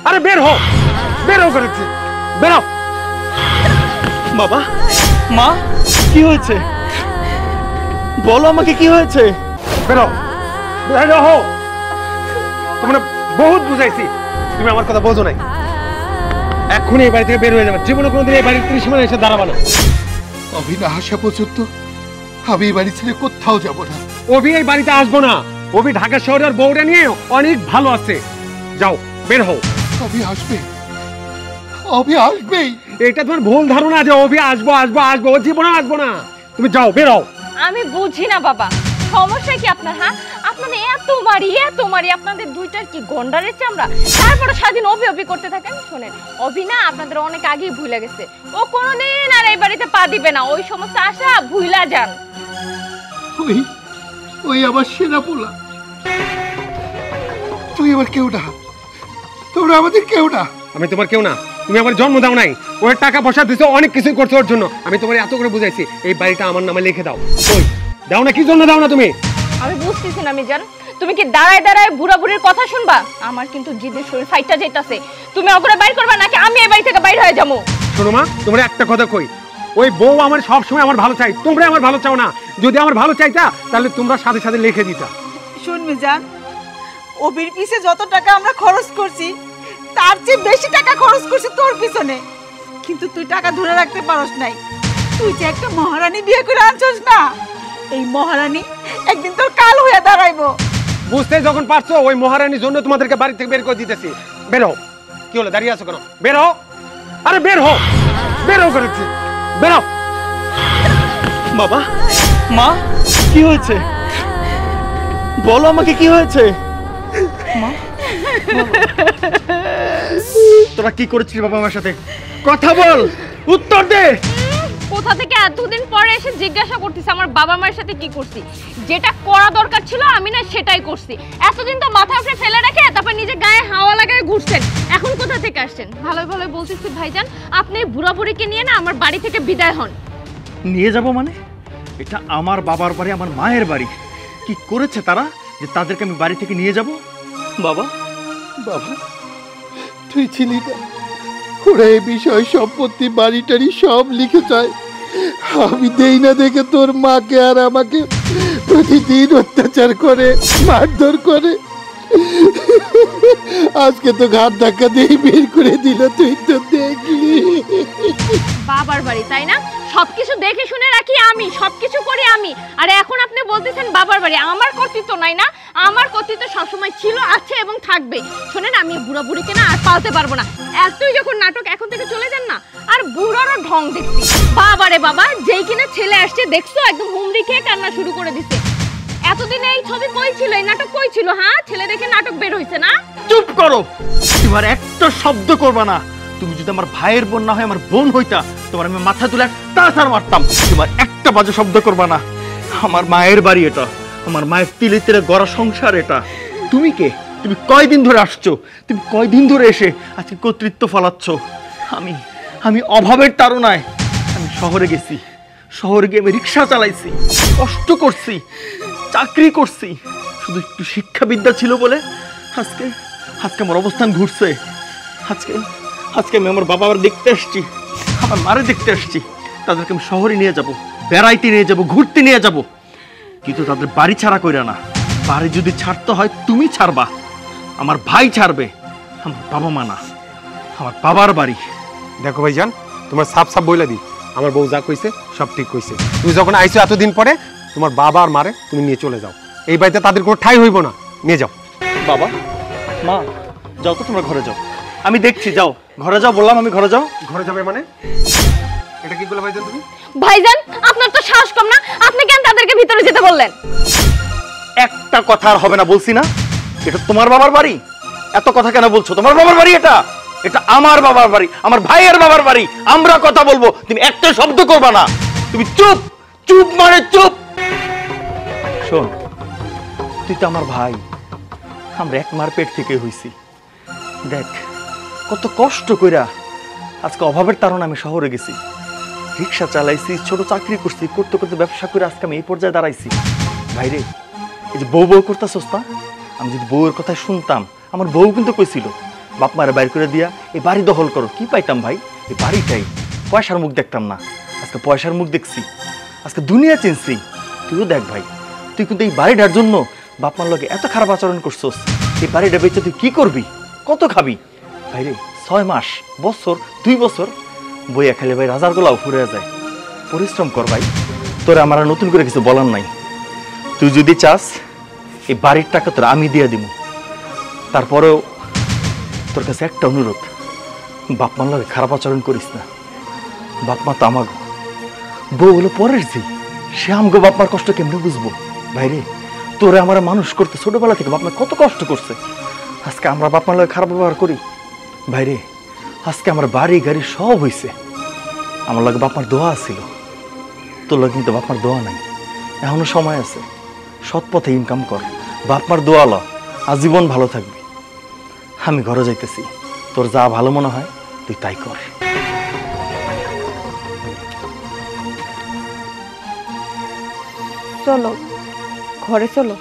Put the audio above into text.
আরে বের হও, বের হও করেছি, বের হও। বাবা, মা, কি হয়েছে বলো আমাকে, কি হয়েছে? বের হও, বের হও। তোমরা বহুত বুঝাইছি, তুমি আমার কথা বোঝো নাই। এখনই এই বাড়ি থেকে বের হয়ে যাবে, জীবনে কোনোদিন এই বাড়ির ত্রিসীমানায় এসে দাঁড়াবা না। অভি না আসা পর্যন্ত আমি এই বাড়ি ছেড়ে কোথাও যাব না। অভি এই বাড়িতে আসবো না। অভি ঢাকা শহরের বউটা নিয়ে অনেক ভালো আছে। যাও, বের হও। অভি আসবে, অভি আসবেই। এটা তোমার ভুল ধারণা যে অভি আসবো আসবো আসবো, ও জীবনে আসবো না। তুমি যাও, বের হও। আমি বুঝি না বাবা, সমস্যা কি আপনার? হ্যাঁ, আপনাদের এত মারি আপনাদের দুইটার কি গন্ডারের চামড়া? তারপরে সারাদিন অভি করতে থাকেন। শোনেন, অভি না আপনাদের অনেক আগেই ভুলে গেছে। ও কোনোদিন আর এই বাড়িতে পা দিবে না। ওই সমস্ত আশা ভুলা যান। ওই ওই আমার সেনা পোলা, তুই আমার কেউ না, তোরা আমাদের কেউ না। আমি তোমার কেউ না, তুমি আমার জন্ম দাও নাই। ওর টাকা পয়সা দিছো, অনেক কিছু করছো ওর জন্য। আমি তোমার এত করে বুঝাইছি এই বাড়িটা আমার নামে লিখে দাও। ওই দাও না, কি জন্য দাও না তুমি? আমি বুঝতেছি না মিজান, তুমি কি দাঁড়ায় দাঁড়ায় বুড়া বুড়ির কথা শুনবা? আমার কিন্তু জিদের শরীর ফাইটটা যেতেছে। তুমি অগরে বাইর করবা নাকি আমি এই বাড়ি থেকে বাইর হয়ে যাবো? শোনো মা, তোমরা একটা কথা কই, ওই বউ আমার সব সময় আমার ভালো চাই, তোমরা আমার ভালো চাও না। যদি আমার ভালো চাইতা তাহলে তোমরা সাথে সাথে লিখে দিতা। শুন মিজান, অভির পিছে যত টাকা আমরা খরচ করছি তার চেয়ে বেশি টাকা খরচ করছি তোর পিছনে, কিন্তু তুই টাকা ধরে রাখতে পারস নাই। তুই যে একটা মহারানী বিয়ে করে আনছস না, এই মহারানী একদিন তোর কাল হয়ে দাঁড়াইবো। বুঝতে যখন পারছো, ওই মহারানীর জন্য তোমাদেরকে বাড়ি থেকে বের করে দিতেছি। বের হও। কি হলো, দাঁড়িয়ে আছো কেন? বের হও। আরে বের হও, বের হও করেছি, বের হও। বাবা, মা, কি হয়েছে বলো আমাকে, কি হয়েছে? মা, তোরা কি করেছিস বাবা আমার সাথে? কথা বল, উত্তর দে। কোথা থেকে এতদিন পরে এসে জিজ্ঞাসা করতেছি আমার বাবা মায়ের সাথে কি করছি? যেটা করা দরকার ছিল আমি না সেটাই করছি। এতদিন তো মাথা উপরে ফেলে রেখে তারপর নিজে গায়ে হাওয়া লাগায় ঘুরছেন। এখন কোথা থেকে আসছেন? ভালো ভালো বলতেছি ভাইজান, আপনি বুড়া বুড়িকে নিয়ে না আমার বাড়ি থেকে বিদায় হন। নিয়ে যাব মানে? এটা আমার বাবার বাড়ি, আমার মায়ের বাড়ি। কি করেছে তারা যে তাদেরকে আমি বাড়ি থেকে নিয়ে যাব? বাবা, বাবা তুই ছিলি না, ওরা এই বিষয় সম্পত্তি বাড়ি টাড়ি সব লিখে চায়। আমি দেই না দেখে তোর মাকে আর আমাকে প্রতিদিন অত্যাচার করে, মারধর করে। আজকে তো ঘাট ধাক্কা দিয়ে বের করে দিল, তুই তো দেখলি। বাবার বাড়ি তাই না? সবকিছু দেখে শুনে রাখি আমি, সবকিছু করি আমি। আর এখন আপনি বলতেছেন বাবার বাড়ি। আমার কর্তৃত্ব নাই না? আমার কর্তৃত্ব সবসময় ছিল, আছে এবং থাকবে। শোনেন, আমি বুড়া বুড়িকে না আর পালতে পারবো না। এতই যখন নাটক, এখন থেকে চলে যান না। আর বুড়ারও ঢং দেখছি। বাবারে বাবা, যেই কিনা ছেলে আসছে দেখছো, একদম হুমড়ি খেয়ে কান্না শুরু করে দিছে। এতদিন এই ছবি কই ছিল, এই নাটক কই ছিল? হ্যাঁ, ছেলে দেখে নাটক বের হইছে না? চুপ করো, তোমার একটা শব্দ করবা না। তুমি যদি আমার ভাইয়ের বোন না হয় আমার বোন হইতা, তোমার আমি মাথা তুলে একটা ছাড় মারতাম। তোমার একটা বাজে শব্দ করবা না। আমার মায়ের বাড়ি এটা, আমার মায়ের তিলে তিলে গড়া সংসার এটা। তুমি কে? তুমি কয়দিন ধরে আসছো? তুমি কয়দিন ধরে এসে আজকে কর্তৃত্ব ফলাচ্ছ? আমি আমি অভাবের তাড়নায় আমি শহরে গেছি। শহরে গিয়ে আমি রিক্সা চালাইছি, কষ্ট করছি, চাকরি করছি। শুধু একটু শিক্ষাবিদ্যা ছিল বলে আজকে আজকে আমার অবস্থান ঘুরছে। আজকে আজকে আমি আমার বাবা দেখতে আসছি, আমার মারে দেখতে আসছি। তাদেরকে আমি শহরে নিয়ে যাব, বেড়াইতে নিয়ে যাব, ঘুরতে নিয়ে যাব, কিন্তু তাদের বাড়ি ছাড়া কইরা না। বাড়ি যদি ছাড়তে হয় তুমি ছাড়বা, আমার ভাই ছাড়বে, আমার বাবা মা না। আমার বাবার বাড়ি। দেখো ভাইজান, তোমার সাফ সাফ বইলা দি, আমার বউ যা কইছে সব ঠিক কইছে। তুমি যখন আইছো এতদিন পরে, তোমার বাবা আর মারে তুমি নিয়ে চলে যাও। এই বাড়িতে তাদের কোনো ঠাঁই হইব না, নিয়ে যাও। বাবা, মা, যাও তো, তোমরা ঘরে যাও, আমি দেখছি। যাও, ঘরে যাও বললাম, আমি ঘরে যাও। ঘরে যাবে মানে? এটা কি বলে ভাইজান তুমি? ভাইজান, আপনার তো সাহস কম না? আপনি কেন তাদেরকে ভিতরে যেতে বললেন? একটা কথা আর হবে না বলছি না? এটা তোমার বাবার বাড়ি, এত কথা কেন বলছো? তোমার বাবার বাড়ি এটা, এটা আমার বাবার বাড়ি, আমার ভাইয়ের বাবার বাড়ি। আমরা কথা বলবো, তুমি একটা শব্দ করবা না। তুমি চুপ, চুপ মানে চুপ। শোন, তুই তো আমার ভাই, আমরা এক মার পেট থেকে হইছি। দেখ কত কষ্ট কইরা আজকে অভাবের তাড়না আমি শহরে গেছি, রিক্সা চালাইছি, ছোট চাকরি করছি, করতে করতে ব্যবসা করে আজকে আমি এই পর্যায়ে দাঁড়াইছি। ভাইরে, এই যে বউ বউ করতেছস না, আমি যদি বউয়ের কথা শুনতাম, আমার বউ কিন্তু কইছিল বাপ মারে বাইর করে দিয়া এই বাড়ি দখল করো, কি পাইতাম ভাই? এই বাড়িটাই, পয়সার মুখ দেখতাম না, আজকে পয়সার মুখ দেখছি, আজকে দুনিয়া চিনছি। তুইও দেখ ভাই, তুই কিন্তু এই বাড়িটার জন্য বাপ মার লগে এত খারাপ আচরণ করছস। এই বাড়িটা বেঁচে তুই কি করবি, কত খাবি? ভাইরে 6 মাস, বছর, 2 বছর বইয়া খেলে ভাই রাজার গোলাও ফুরে যায়। পরিশ্রম কর ভাই, তোরে আমার আর নতুন করে কিছু বলার নাই। তুই যদি চাস এই বাড়ির টাকা তোর আমি দিয়ে দিব, তারপরেও তোর কাছে একটা অনুরোধ, বাপ মার লগে খারাপ আচরণ করিস না। বাপ মা তো আমাগো, বউ হলো পরের জি, সে আমগো বাপ মার কষ্ট কেমনে বুঝবো? ভাইরে তোরে আমার মানুষ করতে ছোটবেলা থেকে বাপ মা কত কষ্ট করছে, আজকে আমরা বাপ মার লগে খারাপ ব্যবহার করি? ভাইরে আজকে আমার বাড়ি গাড়ি সব হইছে, আমার লগে বাপ মার দোয়া ছিল, তোর লগে কিন্তু বাপ মার দোয়া নাই। এখনো সময় আছে, সৎ পথে ইনকাম কর, বাপ মার দোয়া ল, আজীবন ভালো থাকবি। আমি ঘরে যাইতেছি, তোর যা ভালো মনে হয় তুই তাই কর। চলো ঘরে চলো।